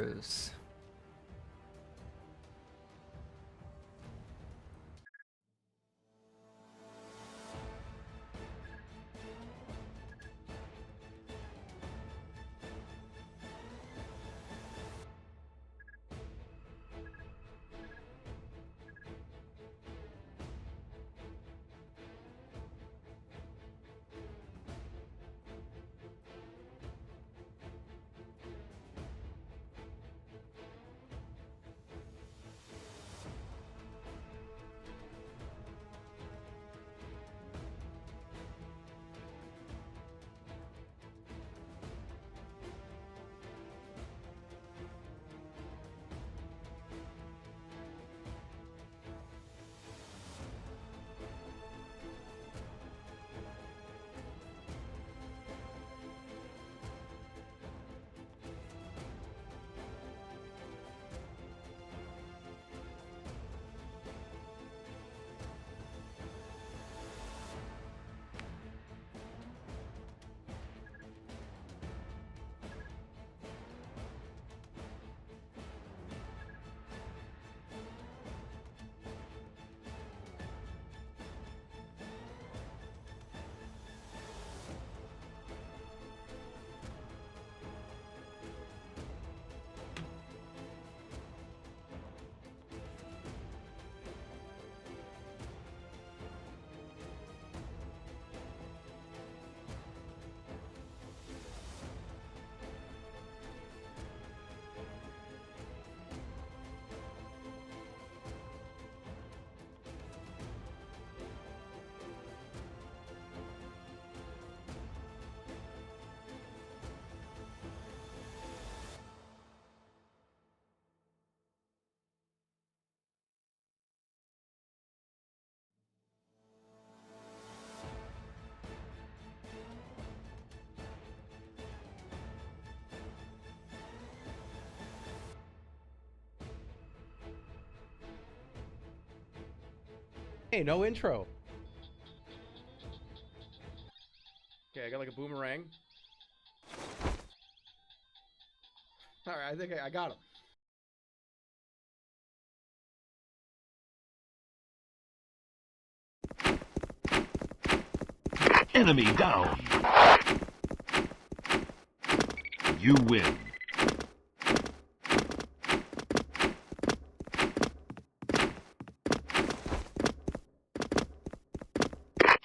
yours. Hey, no intro. Okay, I got like a boomerang. Alright, I think I got him. Enemy down. You win.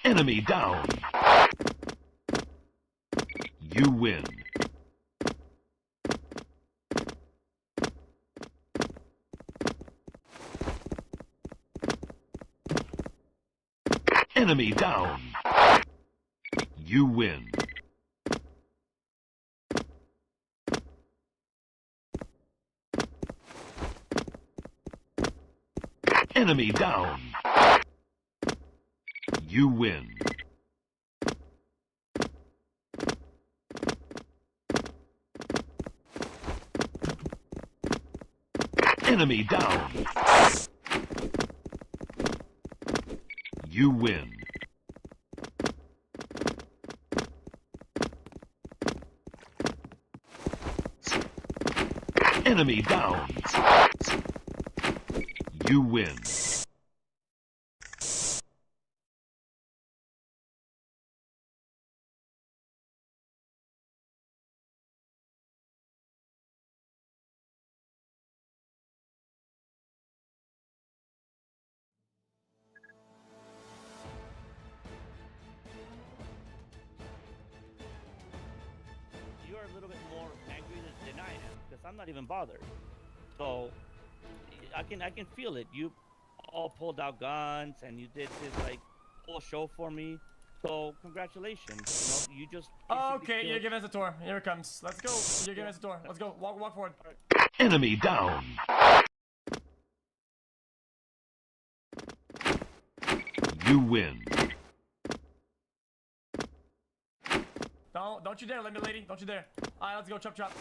Enemy down. You win. Enemy down. You win. Enemy down. You win. Enemy down. You win. Enemy down. You win. You're a little bit more angry than I am because I'm not even bothered. So I can feel it. You all pulled out guns and you did this like whole show for me. So congratulations. You know, you just Okay, you're giving us a tour. Here it comes. Let's go. You're giving us a tour. Let's go. Walk forward. Enemy down. You win. Don't you dare, lady. Don't you dare. Alright, let's go. Chop.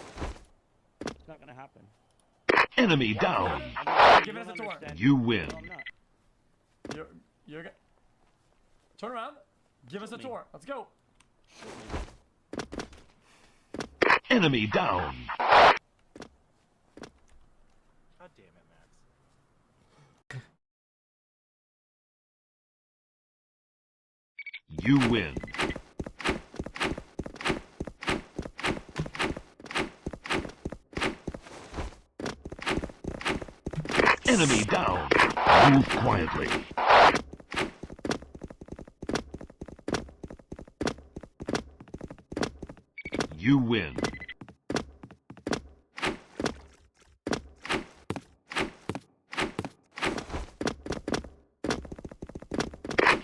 It's not gonna happen. Enemy down. You're giving us a tour. Understand. You win. No, I'm not. You're turn around. Give us a tour. Let's go. Enemy down. You win. Enemy down. Move quietly. You win.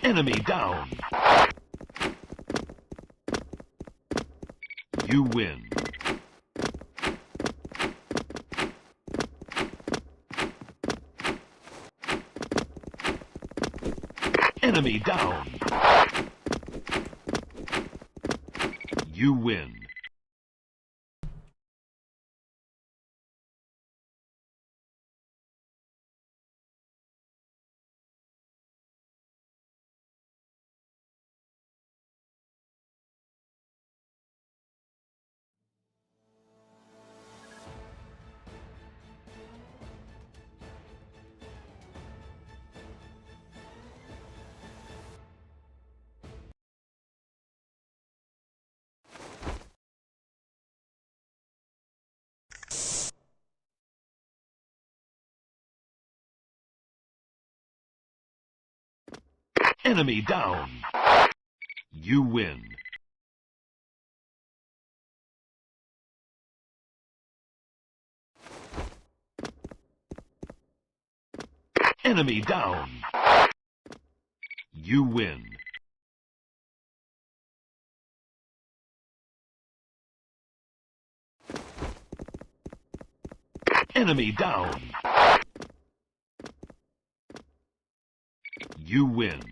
Enemy down. You win. Enemy down. You win. Enemy down. You win. Enemy down. You win. Enemy down. You win.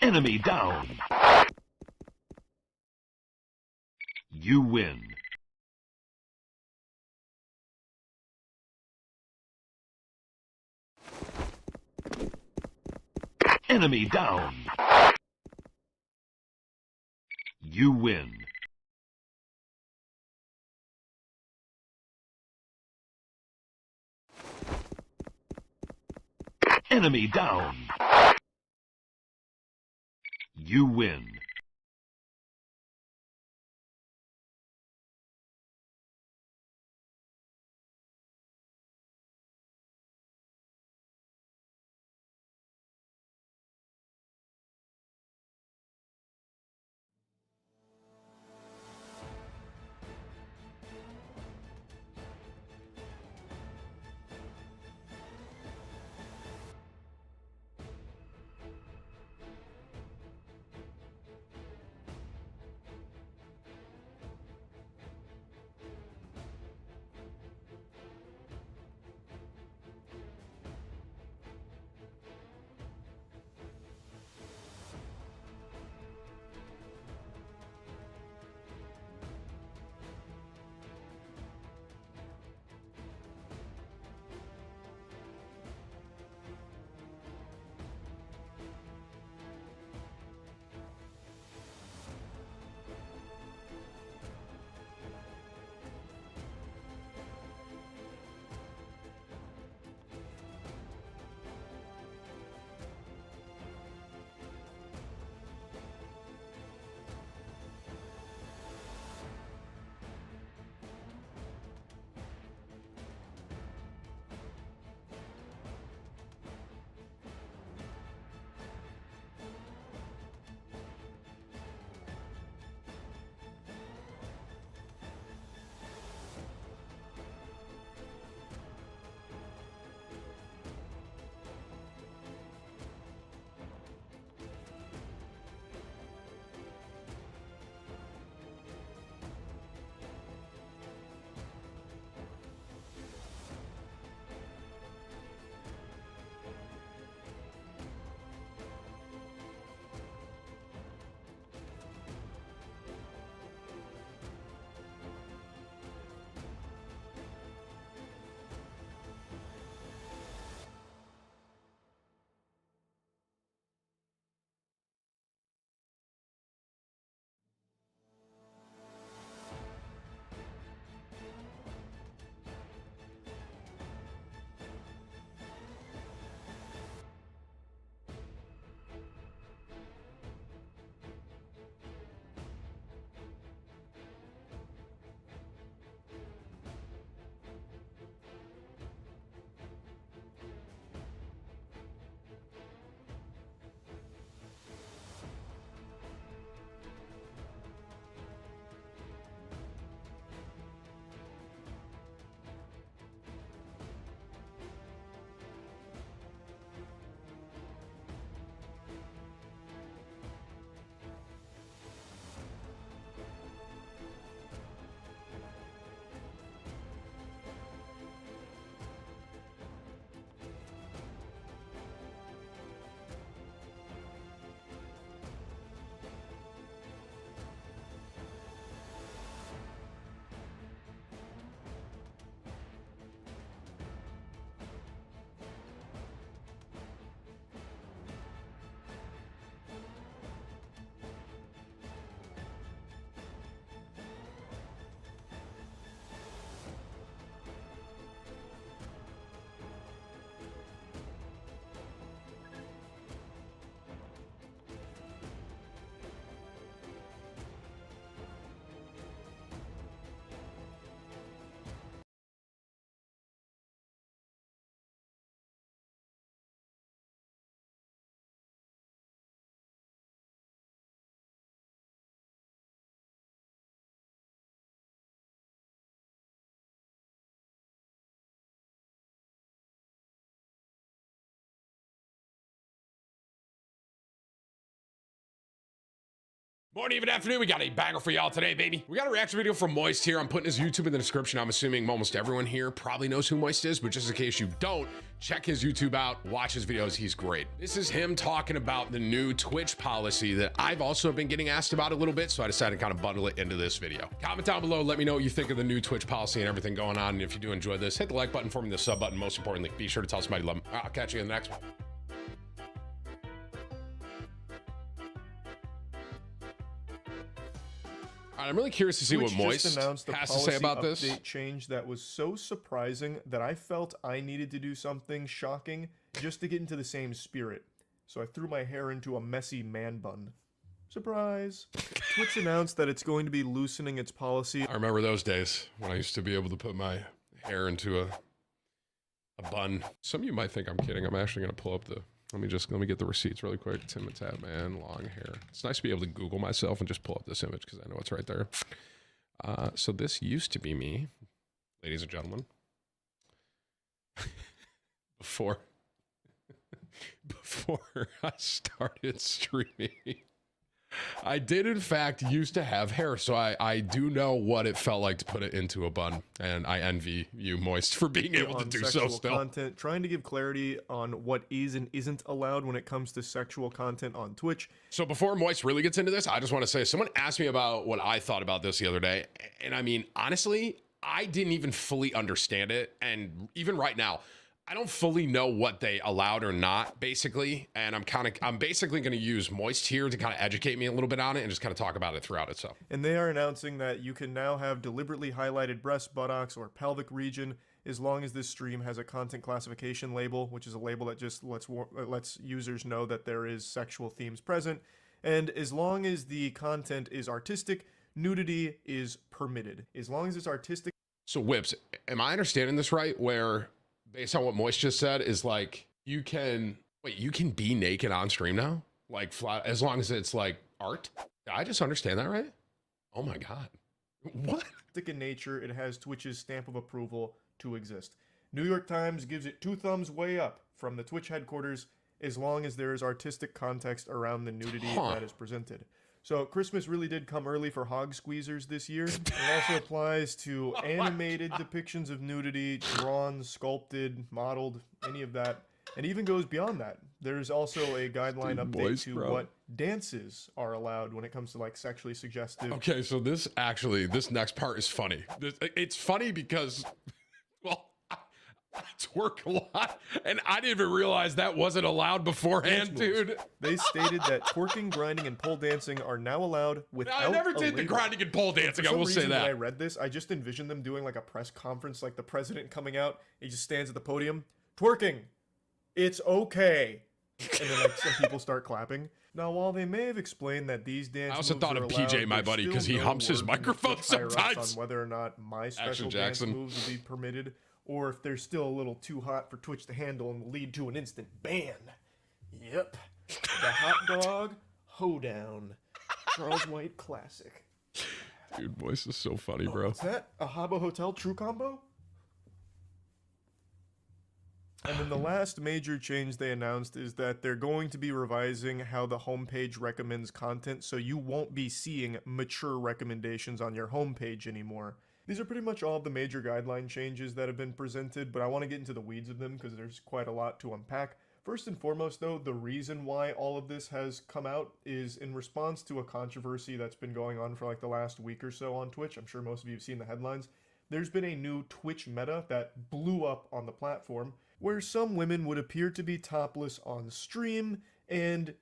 Enemy down. You win. Enemy down. You win. Enemy down. You win. Morning, even afternoon, we got a banger for y'all today, baby. We got a reaction video from Moist here. I'm putting his YouTube in the description. I'm assuming almost everyone here probably knows who Moist is, but just in case you don't, check his YouTube out, watch his videos. He's great. This is him talking about the new Twitch policy that I've also been getting asked about a little bit, so I decided to kind of bundle it into this video. Comment down below, let me know what you think of the new Twitch policy and everything going on. And if you do enjoy this, hit the like button for me, the sub button. Most importantly, be sure to tell somebody you love them. I'll catch you in the next one. I'm really curious to see Twitch what Moist just announced the has to say about this. update change that was so surprising that I felt I needed to do something shocking just to get into the same spirit. So I threw my hair into a messy man bun. Surprise! Twitch announced that it's going to be loosening its policy. I remember those days when I used to be able to put my hair into a bun. Some of you might think I'm kidding. I'm actually going to pull up the... Let me get the receipts really quick. Tim and Tab, man, long hair. It's nice to be able to Google myself and just pull up this image because I know it's right there. So this used to be me, ladies and gentlemen. before I started streaming. I did, in fact, used to have hair, so I do know what it felt like to put it into a bun, and I envy you, Moist, for being able to do so still. Content, trying to give clarity on what is and isn't allowed when it comes to sexual content on Twitch. So before Moist really gets into this, I just want to say, someone asked me about what I thought about this the other day, and I mean, honestly, I didn't even fully understand it, and even right now, I don't fully know what they allowed or not, basically, and I'm basically going to use Moist here to kind of educate me a little bit on it and just kind of talk about it throughout it. So, and they are announcing that you can now have deliberately highlighted breast, buttocks, or pelvic region as long as this stream has a content classification label, which is a label that just lets users know that there is sexual themes present, and as long as the content is artistic, nudity is permitted. As long as it's artistic. So Whips, am I understanding this right? Where based on what Moist just said, is like you can be naked on stream now, like flat, as long as it's like art. Did I just understand that right? Oh my god, what? In nature, it has Twitch's stamp of approval to exist. New York Times gives it 2 thumbs way up from the Twitch headquarters, as long as there is artistic context around the nudity that is presented. So Christmas really did come early for hog squeezers this year. It also applies to animated depictions of nudity, drawn, sculpted, modeled, any of that. And even goes beyond that. There's also a guideline update to what dances are allowed when it comes to like sexually suggestive. Okay, so this next part is funny. It's funny because, well, I twerk a lot, and I didn't even realize that wasn't allowed beforehand, dude. They stated that twerking, grinding, and pole dancing are now allowed without I never did the grinding and pole dancing, I will say that. When I read this, I just envisioned them doing like a press conference, like the president coming out, he just stands at the podium, twerking, it's okay. And then like some people start clapping. Now, while they may have explained that these dance I also moves thought are of allowed, PJ, my buddy, because he humps his microphone sometimes. On whether or not my special dance moves will be permitted, or if they're still a little too hot for Twitch to handle and will lead to an instant ban. Yep. The hot dog hoedown. Charles White classic. Dude, voice is so funny, bro. What's that? A Habbo Hotel True Combo? And then the last major change they announced is that they're going to be revising how the homepage recommends content, so you won't be seeing mature recommendations on your homepage anymore. These are pretty much all of the major guideline changes that have been presented, but I want to get into the weeds of them because there's quite a lot to unpack. First and foremost, though, the reason why all of this has come out is in response to a controversy that's been going on for like the last week or so on Twitch. I'm sure most of you have seen the headlines. There's been a new Twitch meta that blew up on the platform, where some women would appear to be topless on stream and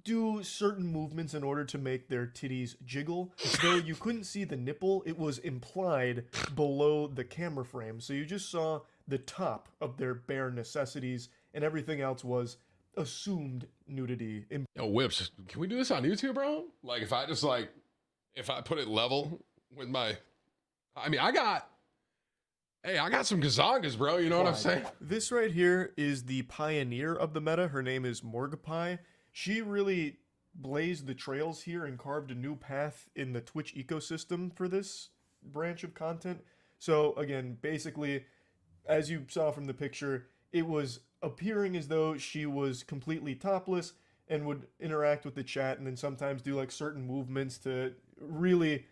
do certain movements in order to make their titties jiggle. Though you couldn't see the nipple, it was implied below the camera frame. So you just saw the top of their bare necessities, and everything else was assumed nudity. Yo, Whips, can we do this on YouTube, bro? Like, if I put it level with my... I mean, I got some gazongas, bro. You know what I'm saying? This right here is the pioneer of the meta. Her name is Morgpie. She really blazed the trails here and carved a new path in the Twitch ecosystem for this branch of content. So again, basically, as you saw from the picture, it was appearing as though she was completely topless, and would interact with the chat, and then sometimes do like certain movements to really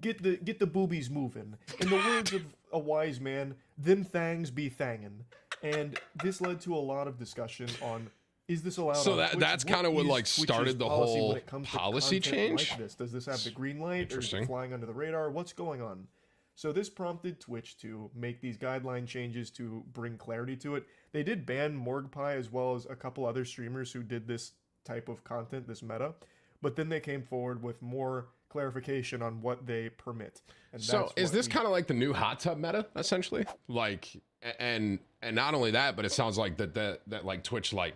get the boobies moving. In the words of a wise man, them thangs be thangin'. And this led to a lot of discussion on, is this allowed So on Twitch? that's kind of what is like Twitch's started the policy when whole it comes to policy content change. like this? Does this have the green light, or is it Interesting. flying under the radar? What's going on? So this prompted Twitch to make these guideline changes to bring clarity to it. They did ban Morgpie as well as a couple other streamers who did this type of content, this meta, but then they came forward with more clarification on what they permit. And So that's is what this we- kind of like the new hot tub meta, essentially? Like, and not only that, but it sounds like that like Twitch, like,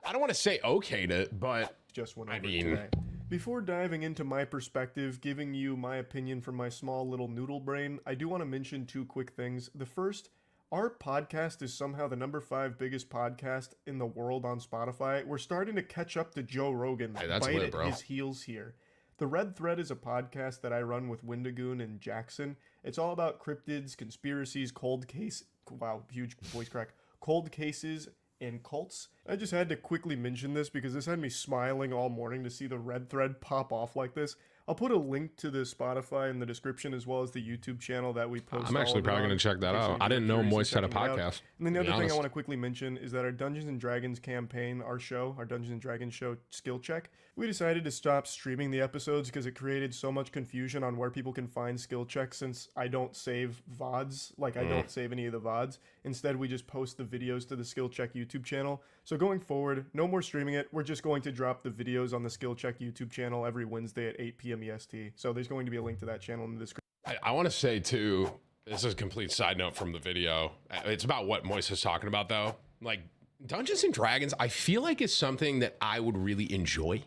I don't want to say okayed it, but just went I over mean- today. Before diving into my perspective, giving you my opinion from my small little noodle brain, I do want to mention two quick things. The first, our podcast is somehow the #5 biggest podcast in the world on Spotify. We're starting to catch up to Joe Rogan. Hey, that's bite lit, at bro. his heels here. The Red Thread is a podcast that I run with Windigoon and Jackson. It's all about cryptids, conspiracies, cold case. Wow, huge voice crack. Cold cases and cults. I just had to quickly mention this because this had me smiling all morning to see the Red Thread pop off like this. I'll put a link to the Spotify in the description as well as the YouTube channel that we post. I'm all actually of it probably on, going to check that in case out. you're I didn't know curious and Moist had a checking it out. podcast. And then the to be other thing I honest. want to quickly mention is that our Dungeons and Dragons campaign, our Dungeons and Dragons show Skill Check, we decided to stop streaming the episodes because it created so much confusion on where people can find skill checks since I don't save VODs. Like, I don't save any of the VODs. Instead, we just post the videos to the Skill Check YouTube channel. So going forward, no more streaming it. We're just going to drop the videos on the Skill Check YouTube channel every Wednesday at 8 p.m. EST. So there's going to be a link to that channel in the description. I want to say too, this is a complete side note from the video. It's about what Moist is talking about though. Like Dungeons and Dragons, I feel like is something that I would really enjoy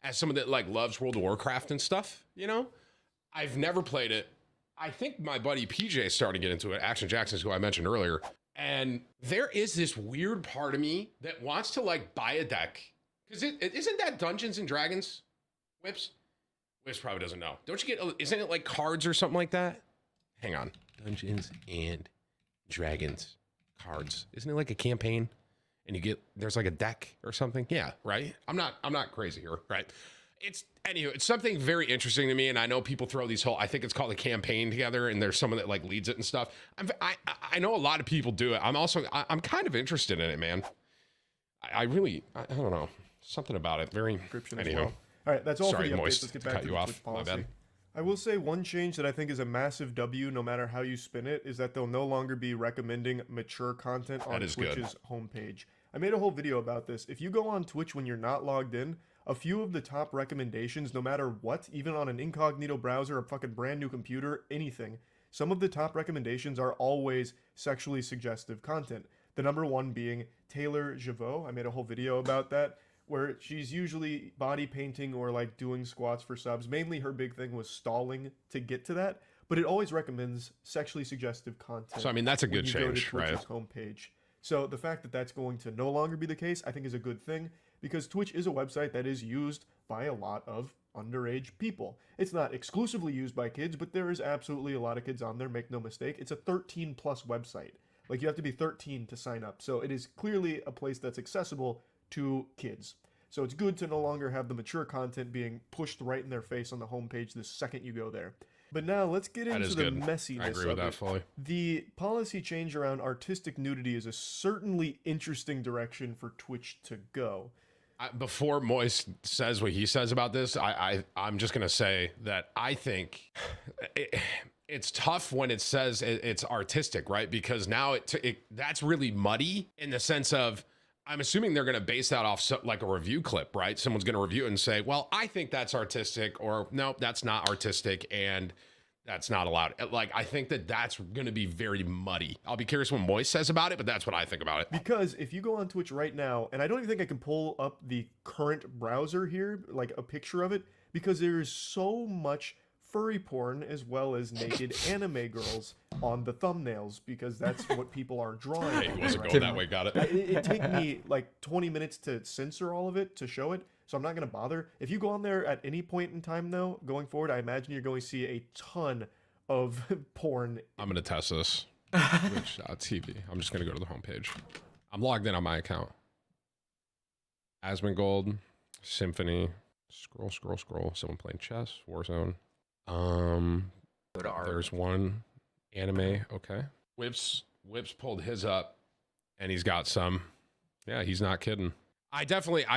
as someone that like loves World of Warcraft and stuff, you know? I've never played it. I think my buddy PJ is starting to get into it. Action Jackson's who I mentioned earlier. And there is this weird part of me that wants to like buy a deck. Cause isn't that Dungeons and Dragons? Whips probably doesn't know. Don't you get, isn't it like cards or something like that? Hang on. Dungeons and Dragons cards. Isn't it like a campaign? And you get, there's like a deck or something? Yeah, right? I'm not crazy here, right? It's something very interesting to me, and I know people throw these whole, I think it's called a campaign together, and there's someone that like leads it and stuff. I know a lot of people do it. I'm kind of interested in it, man. I really, I don't know. Something about it. Very, Description as anyhow. well. All right, that's all Sorry, for the updates. Moist, Let's get to back cut to you the off. Twitch My policy. bad. I will say one change that I think is a massive W, no matter how you spin it, is that they'll no longer be recommending mature content on is good. Twitch's homepage. I made a whole video about this. If you go on Twitch when you're not logged in, a few of the top recommendations, no matter what, even on an incognito browser, a fucking brand new computer, anything, some of the top recommendations are always sexually suggestive content. The number one being Taylor Javot. I made a whole video about that, where she's usually body painting or like doing squats for subs. Mainly her big thing was stalling to get to that, but it always recommends sexually suggestive content. So, I mean, that's a good when you go to change, right? Twitch's homepage. So the fact that that's going to no longer be the case, I think is a good thing, because Twitch is a website that is used by a lot of underage people. It's not exclusively used by kids, but there is absolutely a lot of kids on there, make no mistake. It's a 13 plus website. Like, you have to be 13 to sign up. So it is clearly a place that's accessible to kids. So it's good to no longer have the mature content being pushed right in their face on the homepage the second you go there. But now let's get That into is the good. messiness I agree with of that it. fully. The policy change around artistic nudity is a certainly interesting direction for Twitch to go. Before Moist says what he says about this, I'm just gonna say that I think it's tough when it says it's artistic, right? Because now that's really muddy in the sense of, I'm assuming they're gonna base that off like a review clip, right? Someone's gonna review it and say, well, I think that's artistic, or no, that's not artistic, and that's not allowed. Like, I think that's going to be very muddy. I'll be curious what Moist says about it, but that's what I think about it. Because if you go on Twitch right now, and I don't even think I can pull up the current browser here, like a picture of it, because there is so much furry porn as well as naked anime girls on the thumbnails, because that's what people are drawing. Hey, it wasn't right going now. that way, got it. It'd take me like 20 minutes to censor all of it to show it, so I'm not going to bother. If you go on there at any point in time, though, going forward, I imagine you're going to see a ton of porn. I'm going to test this. Twitch.tv. I'm just going to go to the homepage. I'm logged in on my account. Asmongold, Symphony, scroll. Someone playing chess, Warzone. There's one anime. Okay. Whips pulled his up, and he's got some. Yeah, he's not kidding. I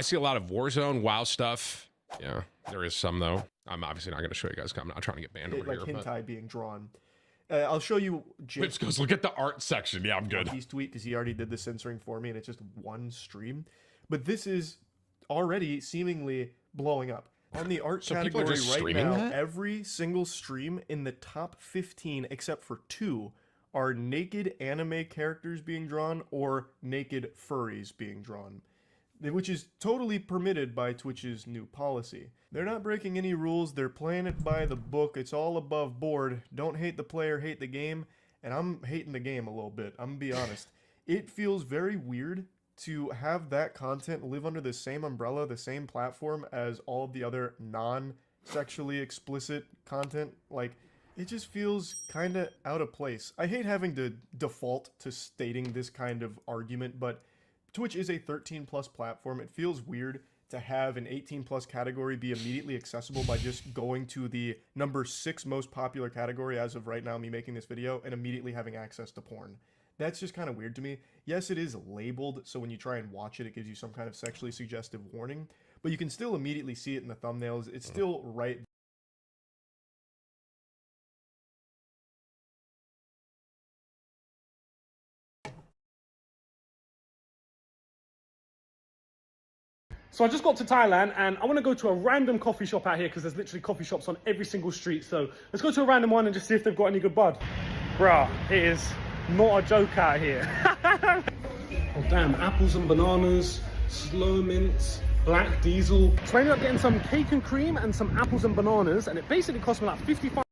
see a lot of Warzone, WoW stuff. Yeah, there is some though. I'm obviously not going to show you guys. I'm not trying to get banned over like here. hentai being drawn. I'll show you. Whips goes, look at the art section. Yeah, I'm good. He's tweet because he already did the censoring for me, and it's just one stream. But this is already seemingly blowing up on the art category right now. That? Every single stream in the top 15, except for 2, are naked anime characters being drawn or naked furries being drawn, which is totally permitted by Twitch's new policy. They're not breaking any rules. They're playing it by the book. It's all above board. Don't hate the player, hate the game. And I'm hating the game a little bit. I'm gonna be honest. It feels very weird to have that content live under the same umbrella, the same platform as all of the other non-sexually explicit content. Like, it just feels kind of out of place. I hate having to default to stating this kind of argument, but Twitch is a 13+ platform. It feels weird to have an 18+ category be immediately accessible by just going to the number 6 most popular category as of right now, me making this video, and immediately having access to porn. That's just kind of weird to me. Yes, it is labeled, so when you try and watch it, it gives you some kind of sexually suggestive warning, but you can still immediately see it in the thumbnails. It's still right. So I just got to Thailand and I want to go to a random coffee shop out here because there's literally coffee shops on every single street. So let's go to a random one and just see if they've got any good bud. Bruh, it is not a joke out here. Oh damn, apples and bananas, slow mints, black diesel. So I ended up getting some cake and cream and some apples and bananas, and it basically cost me like 55.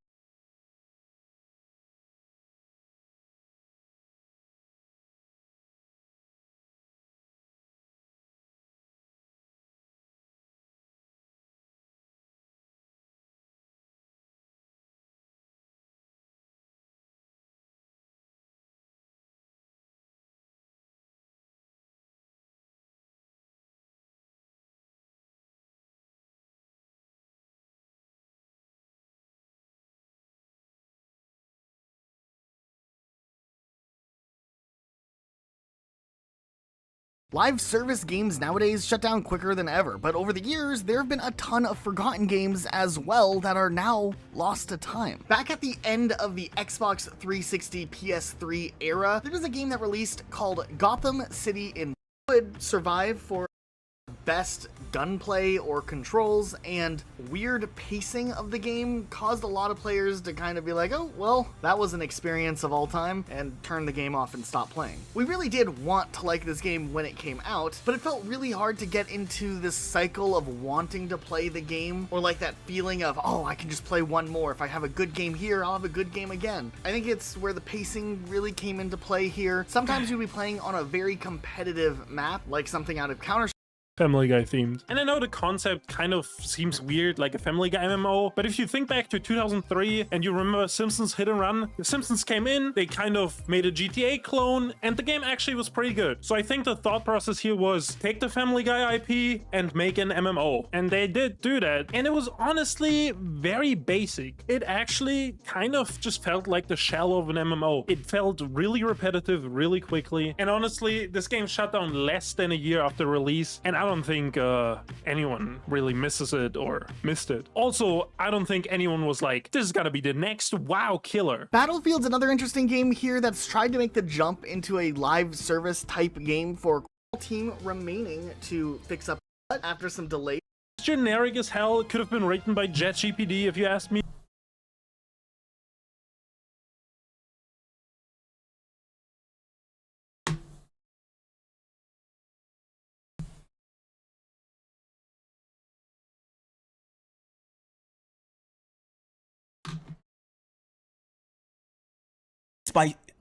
Live service games nowadays shut down quicker than ever, but over the years, there have been a ton of forgotten games as well that are now lost to time. Back at the end of the Xbox 360 PS3 era, there was a game that released called Gotham City in would survive for best gunplay or controls, and weird pacing of the game caused a lot of players to kind of be like, oh, well, that was an experience of all time, and turn the game off and stop playing. We really did want to like this game when it came out, but it felt really hard to get into this cycle of wanting to play the game, or like that feeling of, oh, I can just play one more. If I have a good game here, I'll have a good game again. I think it's where the pacing really came into play here. Sometimes you'll be playing on a very competitive map, like something out of Counter Family Guy themed. And I know the concept kind of seems weird, like a Family Guy MMO, but if you think back to 2003 and you remember Simpsons Hit and Run, the Simpsons came in, they kind of made a GTA clone, and the game actually was pretty good. So I think the thought process here was take the Family Guy IP and make an MMO. And they did do that, and it was honestly very basic. It actually kind of just felt like the shell of an MMO. It felt really repetitive, really quickly, and honestly, this game shut down less than a year after release, and I don't think anyone really misses it or missed it. Also, I don't think anyone was like, this is gonna be the next WoW killer. Battlefield's another interesting game here that's tried to make the jump into a live service type game for team remaining to fix up after some delays. Generic as hell. It could have been written by JetGPT if you asked me.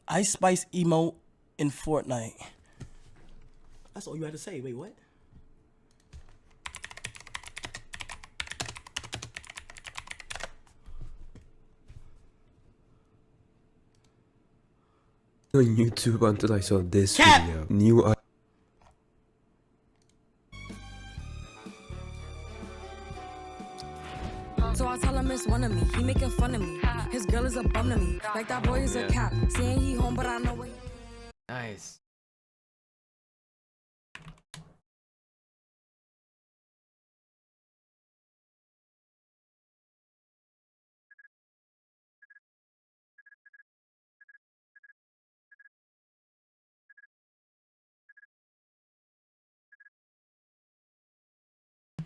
Ice Spice emote in Fortnite. That's all you had to say. Wait, what? On YouTube until I saw this Cat! video. New none of me. He making fun of me. His girl is a bum to me. Like that boy is a cap. Saying he home, but I know where he... Nice.